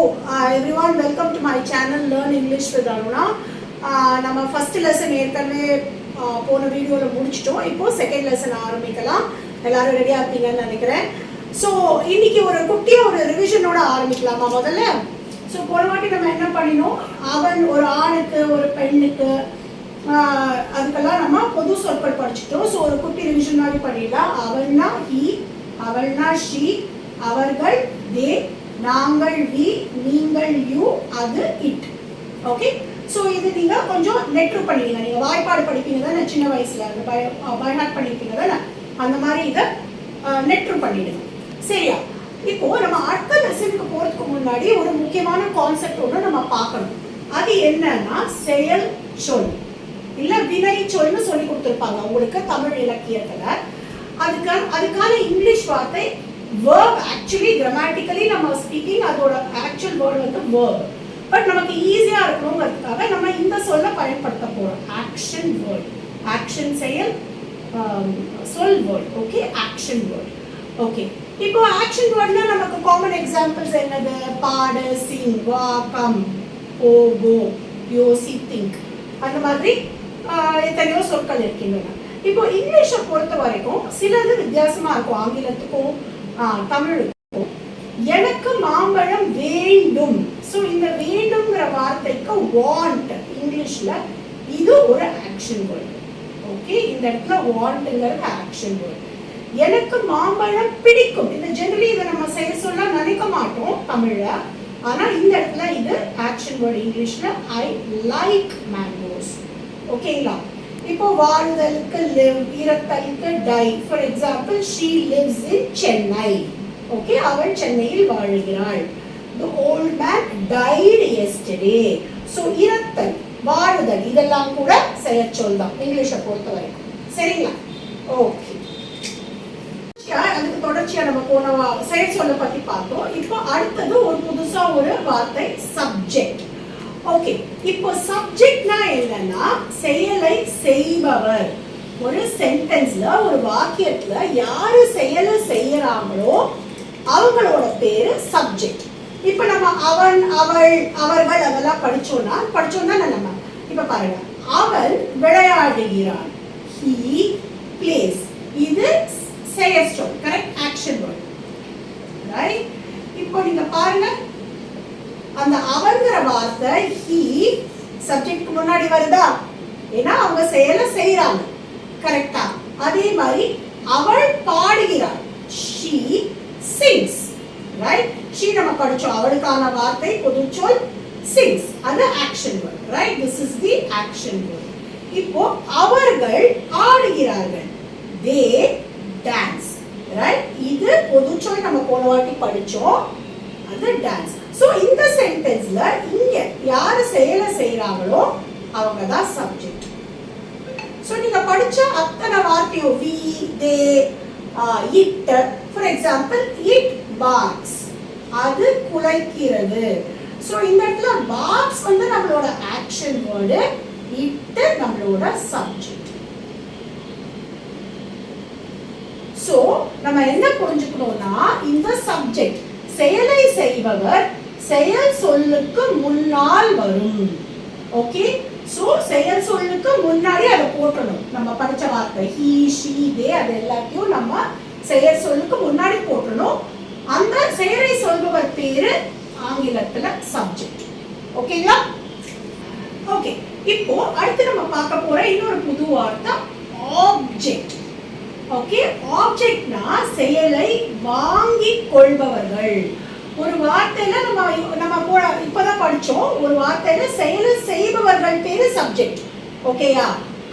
everyone, welcome to my channel Learn English with Aruna. நம்ம first lesson ஏற்கனவே போன வீடியோவில் முடிச்சிட்டோம். இப்போ செகண்ட் லெசன் ஆரம்பிக்கலாம். எல்லாரும் ரெடியாக இருப்பீங்கன்னு நினைக்கிறேன். ஸோ இன்னைக்கு ஒரு குட்டியாக ஒரு ரிவிஷனோட ஆரம்பிக்கலாமா முதல்ல? ஸோ போன வாட்டி நம்ம என்ன பண்ணினோம், அவன் ஒரு ஆணுக்கு ஒரு பெண்ணுக்கு அதுக்கெல்லாம் நம்ம பொது சொற்கள் படிச்சுட்டோம். ஸோ ஒரு குட்டி ரிவிஷன் மாதிரி பண்ணிடலாம். அவள்னா ஹி, அவள்னா ஷி, அவர்கள் தே, நாங்கள் வி, நீங்கள் யூ, அது இட். ஓகே, ஸோ இது நீங்கள் கொஞ்சம் நெட்ரு பண்ணிடுங்க. நீங்கள் வாய்ப்பாடு படிப்பீங்க தானே சின்ன வயசில், அந்த பைஹார்ட் பண்ணியிருப்பீங்க தானே, அந்த மாதிரி இதை நெட்ரு பண்ணிடுங்க. சரியா? இப்போ நம்ம அடுத்த லெசனுக்கு போகிறதுக்கு முன்னாடி ஒரு முக்கியமான கான்செப்ட் ஒன்று நம்ம பார்க்கணும். அது என்னன்னா செயல் சொல் இல்லை வினை சொல்னு சொல்லி கொடுத்துருப்பாங்க உங்களுக்கு தமிழ் இலக்கியத்தில். அதுக்கான இங்கிலீஷ் வார்த்தை verb. ஆக்சுவலி கிராமட்டிக்கலி நம்ம ஸ்பீக்கிங் அதோட ஆக்சுவல் வேர்டு வந்து verb. பட் நமக்கு ஈஸியா இருக்கணுங்கிறதுக்காக நம்ம இந்த சொல்ல பயன்படுத்த போறோம். ஆக்ஷன் வேர்ட், ஆக்ஷன் செயல், சொல் word. Okay, action word. Okay, இப்போ ஆக்ஷன் வேர்ட்னா நமக்கு காமன் எக்ஸாம்பிள்ஸ் என்னது? பாடு, சிங், வா, கம், ஓ, கோ, யோசி, திங்க், அந்த மாதிரி எத்தனையோ சொற்கள் இருக்கின்றன. இப்போ இங்கிலீஷை பொறுத்த வரைக்கும் சிலது வித்தியாசமா இருக்கும் ஆங்கிலத்துக்கும் தமிழுக்கும். எனக்கு மாம்பழம் வேண்டும். ஸோ இந்த வேண்டும்ங்கிற வார்த்தைக்கு வாண்ட் இங்கிலீஷ்ல இது ஒரு ஆக்ஷன் வேர்ட். ஓகே, இந்த இடத்துல வாண்ட்ங்கிறது ஆக்ஷன் வேர்ட். எனக்கு மாம்பழம் பிடிக்கும். இந்த ஜெனரலி இதை நம்ம செய்ய சொல்ல நினைக்க மாட்டோம் தமிழ்ல, ஆனா இந்த இடத்துல இது ஆக்ஷன் வேர்ட் இங்கிலீஷ்ல. I like mangoes. ஓகேங்களா? இப்போ வாழ்தலுக்கு live, இறத்தலுக்கு die. For example she lives in Chennai. Okay, அவள் சென்னையில் வாழ்கிறாள். the old man died yesterday. So இறத்தல், வாழுதல், இதெல்லாம் கூட செயற்சொல் தான் இங்கிலீஷை பொறுத்த வரைக்கும். சரிங்களா? ஓகே, அதுக்கு தொடர்ச்சியா நம்ம போன செயற்சொல்லை பத்தி பார்த்தோம். இப்போ அடுத்தது ஒரு புதுசா ஒரு வார்த்தை சப்ஜெக்ட். ஓகே, இப்போ சப்ஜெக்ட்னா என்னன்னா செயலை செய்பவர். ஒரு சென்டென்ஸ்ல ஒரு வாக்கியத்துல யாரு செயலை செய்யறாங்களோ அவங்களோட பேரு சப்ஜெக்ட். இப்ப நம்ம அவன், அவள், அவர்கள் அதெல்லாம் படிச்சோம்னா நம்ம இப்ப பாருங்க, அவள் விளையாடுகிறாள். he plays. இது செயற்சொல், கரெக்ட், ஆக்ஷன் வேர்ட். ரைட்? இப்போ நீங்க பாருங்க, அந்த அவன்கிற வார்த்தை he சப்ஜெக்ட்க்கு முன்னாடி வருதா? ஏன்னா அவங்க செயலை செய்யறாங்க. கரெக்டா? அதே மாதிரி அவள் பாடுகிறாள். she sings. ரைட்? she நம்ம படிச்சோம், அவளுக்கான வார்த்தை பொதுச்சொல் sings. அது action word. Right? this is the action word. இப்போ அவர்கள் ஆடுகிறார்கள். they dance. ரைட்? இது பொதுச்சொல், நம்ம போன வாட்டி படிச்சோம், அது டான்ஸ். சோ இந்த சென்டென்ஸ்ல இங்க யாரு செயலை செய்யறாங்களோ அவங்க தான் சப்ஜெக்ட். சோ நீங்க படிச்ச அத்தனை வார்த்தையும் we, they, it. For example it barks. அது குலைக்கிறது. சோ இந்த இடத்துல barks வந்து நம்மளோட ஆக்ஷன் வேர்டு, it நம்மளோட சப்ஜெக்ட். சோ நம்ம என்ன புரிஞ்சுக்கணும்னா, இந்த சப்ஜெக்ட் செயலை செய்பவர் செயல் சொல்லுக்கு முன்னால் வரும். ஓகே, சோ செயல் சொல்லுக்கு முன்னாடி அதை போட்டணும். நம்ம படிச்ச வார்த்தை he, she, they அது எல்லாத்தையும் நம்ம செயல் சொல்லுக்கு முன்னாடி போட்டணும். அந்த செயலை சொல்பவர் பேரு ஆங்கிலத்துல சப்ஜெக்ட். ஓகேங்களா? ஓகே, இப்போ அடுத்து நம்ம பார்க்க போற இன்னொரு புது வார்த்தை ஆப்ஜெக்ட். ஓகே, ஆப்ஜெக்ட்னா செயலை வாங்கி கொள்பவர்கள். ஒரு வார்த்தையில நம்ம இப்பதான் படிச்சோம், ஒரு வார்த்தையில செயலை செய்பவர்கள் பேரு சப்ஜெக்ட். ஓகேயா?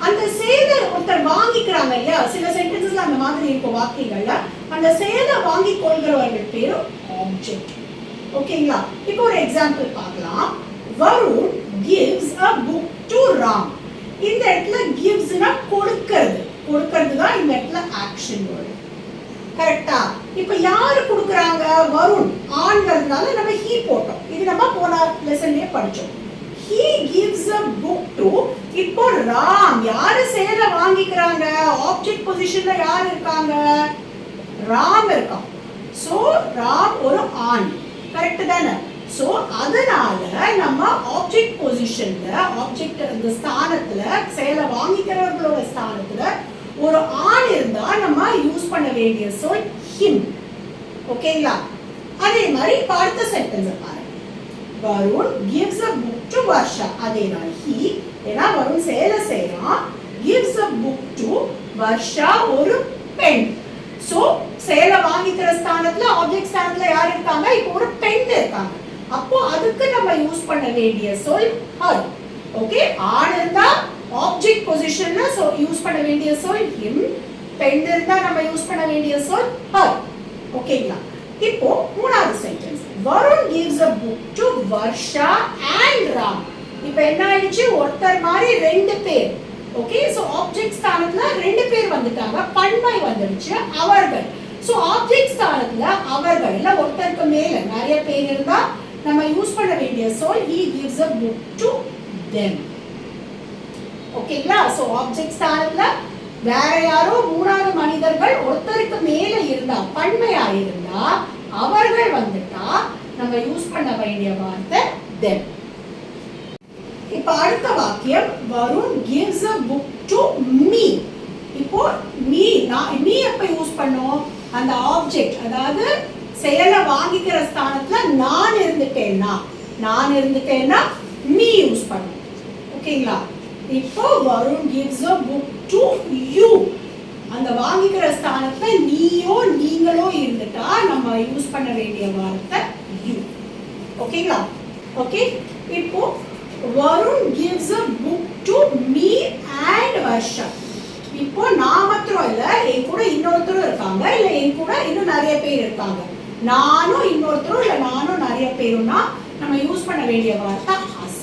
அந்த செயலை ஒருத்தர் வாங்கிக்கிறாங்க இல்லையா, சில சென்டென்சஸ்ல அந்த மாதிரி இருக்கும் வாக்கியங்கள்ல, அந்த செயலை வாங்கி கொள்கிறவர்கள் பேரு ஆப்ஜெக்ட். ஓகேங்களா? இப்போ ஒரு எக்ஸாம்பிள் பார்க்கலாம். Varun gives a book to Ram. இந்த இடத்துல gives-னா கொடுக்கிறது. கொடுக்கிறது தான் இந்த இடத்துல ஆக்ஷன் வேர்ட். கரெக்டா? இப்போ யாரு கொடுக்கறாங்க? வருண். ஆண்கிறதுனால நம்ம he போட்டோம். இது நம்ம போன லெசன்லயே படிச்சோம். he gives a book to. இப்போ ராம் யாரு செயலை வாங்கிக்கிறாங்க? ஆப்ஜெக்ட் பொசிஷன்ல யார் இருக்காங்க? ராம் இருக்கான். சோ ராம் ஒரு ஆண். கரெக்ட் தானே? சோ அதனால நம்ம ஆப்ஜெக்ட் பொசிஷன்ல ஆப்ஜெக்ட் இந்த ஸ்தானத்துல செயலை வாங்கிக்கிறவர்களோட ஸ்தானத்துல ஒரு ஆண் இருந்தா நம்ம யூஸ் பண்ண வேண்டிய சொல் him. ஓகேங்களா? அதே மாதிரி அடுத்த சென்டென்ஸ் பாருங்க. Varun gives a book to Varsha. அதே தான் he, ஏன்னா வருண் செயலை செய்றான், gives a book to Varsha ஒரு பெண். சோ செயலை வாங்கிக்கிற ஸ்தானத்துல ஆப்ஜெக்ட் ஸ்தானத்துல யார் இருக்காங்க? இப்போ ஒரு பெண் இருக்காங்க. அப்போ அதுக்கு நம்ம யூஸ் பண்ண வேண்டிய சொல் her. ஓகே, ஆண் இருந்தா ஆப்ஜெக்ட் பொசிஷன்ல சோ யூஸ் பண்ண வேண்டிய சொல் him, பெண் இருந்தா நம்ம யூஸ் பண்ண வேண்டிய சொல் her. ஓகேங்களா? இப்போ மூணாவது sentence, Varun gives a book to Varsha and Ram. இப்போ என்ன ஆயிடுச்சு? ஒருத்தர் மாதிரி ரெண்டு பேர். ஓகே, சோ ஆப்ஜெக்ட் ஸ்தானத்துல ரெண்டு பேர் வந்துட்டாங்க, பன்மை வந்துடுச்சு அவர்கள். சோ ஆப்ஜெக்ட் ஸ்தானத்துல அவர்கள் இல்ல ஒருத்தருக்கு மேல நிறைய பேர் இருந்தா நம்ம யூஸ் பண்ண வேண்டிய சொல் he gives a book to them. ஓகேங்களா? சோ ஆப்ஜெக்ட் ஸ்தானத்துல வேற யாரோ மூணாவது மனிதர்கள் ஒருத்தருக்கு மேல இருந்தா பன்மையா இருந்தா அவர்கள் வந்துட்டா நம்ம யூஸ் பண்ண வேண்டிய வார்த்தை them. இப்ப அடுத்த வாக்கியம், Varun gives a book to me. இப்போ me எப்ப யூஸ் பண்ணோம்? அந்த ஆப்ஜெக்ட், அதாவது செயலை வாங்கிக்கிற ஸ்தானத்துல நான் இருந்துட்டேன்னா me யூஸ் பண்ணும். ஓகேங்களா? இப்போ Varun gives a book to you. அந்த வாங்கிக்கிற ஸ்தானத்துல நீயோ நீங்களோ இருந்துட்டா நம்ம யூஸ் பண்ண வேண்டிய வார்த்தை you. ஓகேங்களா? ஓகே, இப்போ Varun gives a book to me and Varsha. இப்போ நான் மாத்திரம் இல்ல, என் கூட இன்னொருத்தரும் இருக்காங்க, இல்ல என் கூட இன்னும் நிறைய பேர் இருக்காங்க. நானும் இன்னொருத்தரும் இல்ல நானும் நிறைய பேரும்னா நம்ம யூஸ் பண்ண வேண்டிய வார்த்தை us.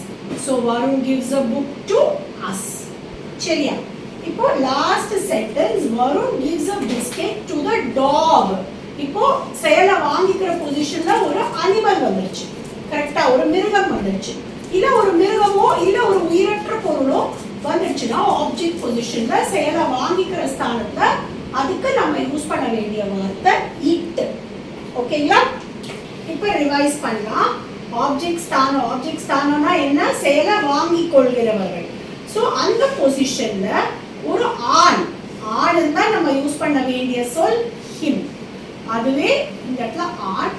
So Varun gives a book to us. சரியா? இப்போ last sentence, Varun gives a biscuit to the dog. இப்போ செயலை வாங்கிக்கிற பொசிஷன்ல ஒரு அனிமல் வந்துருச்சு, கரெக்டா? ஒரு மிருகம் வந்துருச்சு. இல்ல ஒரு மிருகமோ இல்ல ஒரு உயிரற்ற பொருளோ வந்துச்சுன்னா ஆப்ஜெக்ட் பொசிஷன்ல செயலை வாங்கிக்கிற ஸ்தானத்துல அதுக்கு நம்ம யூஸ் பண்ண வேண்டிய வார்த்தை it. ஓகேங்களா? இப்ப ரிவைஸ் பண்ணலாம். ஆப்ஜெக்ட் ஸ்தானம்னா என்ன? செயலை வாங்கி கொள்கிறவர்கள். சோ அந்த பொசிஷன்ல ஒரு ஆண் இருந்தா நம்ம யூஸ் பண்ண வேண்டிய சொல் him. அதுவே இந்த இடத்துல ஆண்,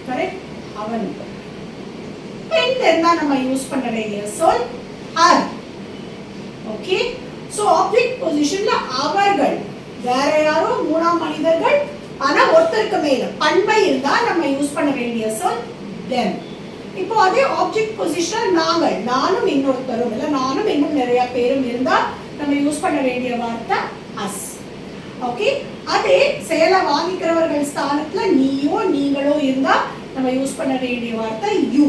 கரெக்ட்? அவன். பெண் இருந்தா நம்ம யூஸ் பண்ண வேண்டிய சொல் her. ஓகே, சோ ஆப்ஜெக்ட் பொசிஷன்ல அவர்கள் வேற யாரோ மூணாம் மனிதர்கள், ஆனா ஒருத்தருக்கு மேல பன்மை இருந்தா நம்ம யூஸ் பண்ண வேண்டிய சொல் them. இப்போ அதே ஆப்ஜெக்ட் பொசிஷன்ல நானும் இன்னொருத்தரும் இல்ல நானும் இன்னும் நிறைய பேரும் இருந்தா நம்ம யூஸ் பண்ண வேண்டிய வார்த்தை us. ஓகே, அதே செயலை வாங்கிக்கிறவர்கள் ஸ்தானத்துல நீயோ நீங்களோ இருந்தா நம்ம யூஸ் பண்ண வேண்டிய வார்த்தை you.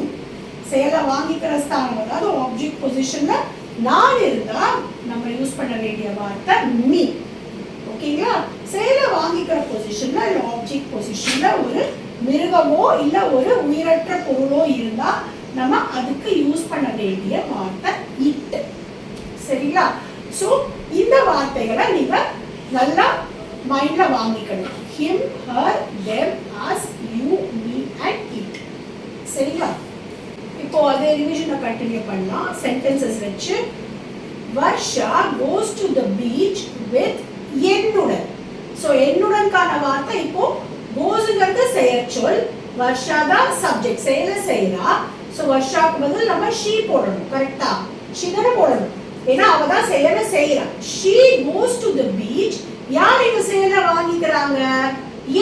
செயலை வாங்கிக்கிற ஸ்தானம், அதாவது ஆப்ஜெக்ட் பொசிஷன்ல நான் இருந்தா நம்ம யூஸ் பண்ண வேண்டிய வார்த்தை me. ஓகேங்களா? செயலை வாங்கிக்கிற பொசிஷன்ல இல்ல ஆப்ஜெக்ட் பொசிஷன்ல ஒரு மிருகமோ இல்ல ஒரு உயிரற்ற பொருளோ இருந்தா நம்ம அதுக்கு யூஸ் பண்ண வேண்டிய வார்த்தை it. சரிங்களா? சோ இந்த வார்த்தைகளை நீங்க நல்லா மைண்ட்ல வாங்கிக்கணும். him, her, them, us, you, me and it. சரிங்களா? இப்போ அதே ரிவிஷனை கண்டினியூ பண்ணலாம். சென்டென்சஸ் வச்சு, Varsha goes to the beach with என்னுடன். சோ என்னுடன்கான வார்த்தை இப்போ goesங்கிறது செயற்சொல், வர்ஷா தான் சப்ஜெக்ட், செயலை செய்றா. சோ வர்ஷாக்கு பதில் நம்ம she போடணும், கரெக்ட்டா? she தான போடணும், ஏன்னா அவ தான் செயலை செய்றா. she goes to the beach. யார் இந்த செயலை வாங்கிக்கிறாங்க?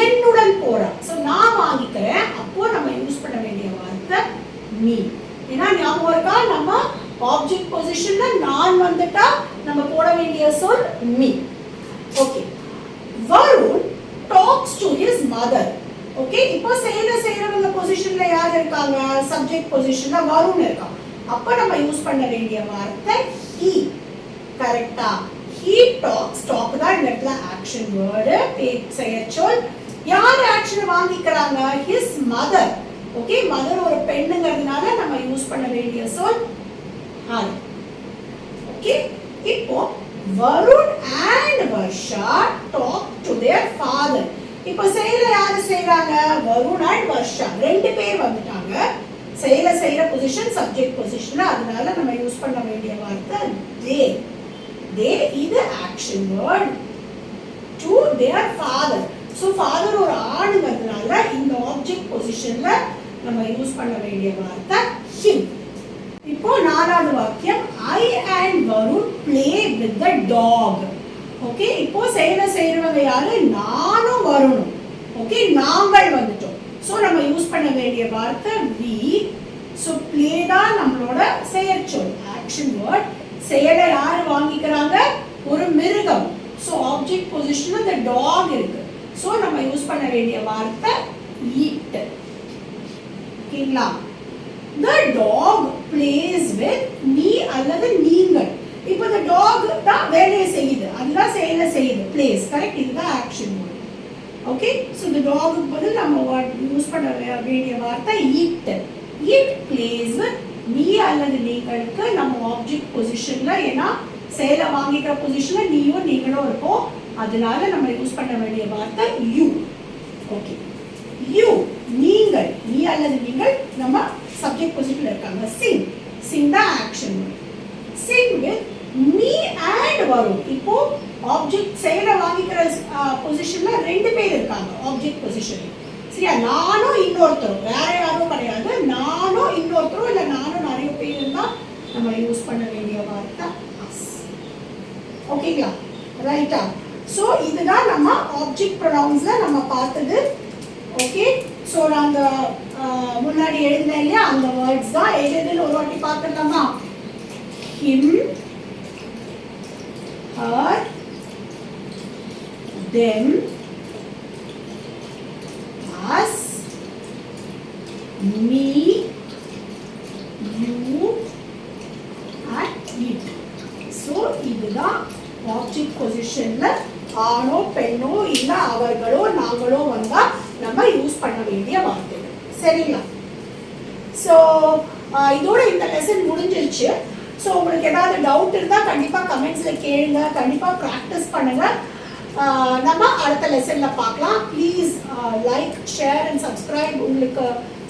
என்னுடன் போறா. சோ நான் வாங்கிக்கிறேன், அப்போ நம்ம யூஸ் பண்ண வேண்டிய வார்த்தை me. ஏன்னா ஞாபகம் இருக்கா, நம்ம ஆப்ஜெக்ட் பொசிஷன்ல நான் வந்துட்டா நம்ம போட வேண்டிய சொல் me. Okay, Varun talks to his mother. Okay, இப்போ செயலை செய்றவங்க பொசிஷன்ல யார் இருக்காங்க? சப்ஜெக்ட் பொசிஷன்ல வருண் இருக்கான். அப்ப நம்ம யூஸ் பண்ண வேண்டிய வார்த்தை he. கரெக்ட்டா? he talks. talk தான் இந்த இடத்துல ஆக்ஷன் வேர்ட், செயற்சொல். யார் ஆக்ஷன் வாங்கிக்கிறாங்க? his mother. ஓகே, மதர் ஒரு பெண்ணுங்கிறதுனால நம்ம யூஸ் பண்ண வேண்டிய சொல் her. ஓகே, இப்போ Varun and Varsha talk to their father. இப்போ செயலை யாரு செய்றாங்க? வருண் and Varsha ரெண்டு பேர் வந்துட்டாங்க. செய்யற பொசிஷன் சப்ஜெக்ட் பொசிஷன், அதனால நம்ம யூஸ் பண்ண வேண்டிய வார்த்தை they. they இது action word to their father. So father ஒரு ஆணுங்கிறதுனால இந்த ஆப்ஜெக்ட் பொசிஷன்ல நம்ம யூஸ் பண்ண வேண்டிய வார்த்தை him. இப்போ நாலாவது வாக்கியம் I and Varun play with the dog. Okay, இப்போ செயலை செய்யறவங்க யாரு? நானும் வருணும். ஓகே, நாங்கள் வந்துட்டோம். ஸோ நம்ம யூஸ் பண்ண வேண்டிய வார்த்தை we. ஸோ play தான் நம்மளோட செயற்சொல், ஆக்ஷன் வேர்ட். செயலை யாரு வாங்கிக்கிறாங்க? ஒரு மிருகம். ஸோ ஆப்ஜெக்ட் பொசிஷன்ல the dog இருக்கு. ஸோ நம்ம யூஸ் பண்ண வேண்டிய வார்த்தை eat. ஓகேங்களா? The dog plays with me அல்லது நீங்கள். இப்போ the dog தான் வேலையை செய்யுது, அதுதான் செயலை செய்யுது, plays. கரெக்ட், இதுதான் action word. Okay, so the dog பதில் நம்ம யூஸ் பண்ண வேண்டிய வார்த்தை eat. It plays with me அல்லது நீங்களுக்கு நம்ம ஆப்ஜெக்ட் பொசிஷன்ல, ஏன்னா செயலை வாங்கிக்கிற பொசிஷன்ல நீயும் நீங்களும் இருக்கும், அதனால நம்ம யூஸ் பண்ண வேண்டிய வார்த்தை you. ஓகே, you நீங்கள், நீ அல்லது நீங்கள் நம்ம சப்ஜெக்ட் பொசிஷன்ல இருக்காங்க. sing. sing தான் action word. sing with me and Varun. இப்போ ஆப்ஜெக்ட் செயலை வாங்கிக்கிற பொசிஷன்ல ரெண்டு பேர் இருக்காங்க ஆப்ஜெக்ட் பொசிஷன். சரியா? நானும் இன்னொருத்தரும், வேற யாரும் கிடையாது, நானும் இன்னொருத்தரும் இல்ல நானும் நிறைய பேர் இருந்தா நம்ம யூஸ் பண்ண வேண்டிய வார்த்தை us. ஓகேங்களா? ரைட்டா? ஸோ இதுதான் நம்ம ஆப்ஜெக்ட் ப்ரொனவுன்ஸ்ல நம்ம பார்த்தது. ஓகே, ஸோ நான் அந்த முன்னாடி எழுதினேன் இல்லையா, அந்த வேர்ட்ஸ் தான் எழுதுன்னு ஒரு வாட்டி பார்த்துடலாமா? him, her, them, us, me, you and it. So இதுதான் ஆப்ஜெக்ட் பொசிஷன்ல ஆணோ பெண்ணோ இல்ல அவர்களோ நாங்களோ வந்தா நம்ம யூஸ் பண்ண வேண்டிய வார்த்தைகள். சரிங்களா? ஸோ இதோட இந்த லெசன் முடிஞ்சிருச்சு. ஸோ உங்களுக்கு ஏதாவது டவுட் இருந்தால் கண்டிப்பாக கமெண்ட்ஸ்ல கேளுங்க, கண்டிப்பாக ப்ராக்டிஸ் பண்ணுங்க. நம்ம அடுத்த லெசன்ல பார்க்கலாம். Please like, share and subscribe. உங்களுக்கு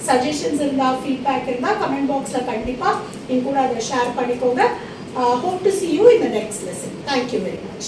சஜஷன்ஸ் இருந்தால், ஃபீட்பேக் இருந்தால் கமெண்ட் பாக்ஸில் கண்டிப்பாக என் கூட அதை ஷேர் பண்ணிக்கோங்க. Hope to see you in the next lesson. Thank you very much.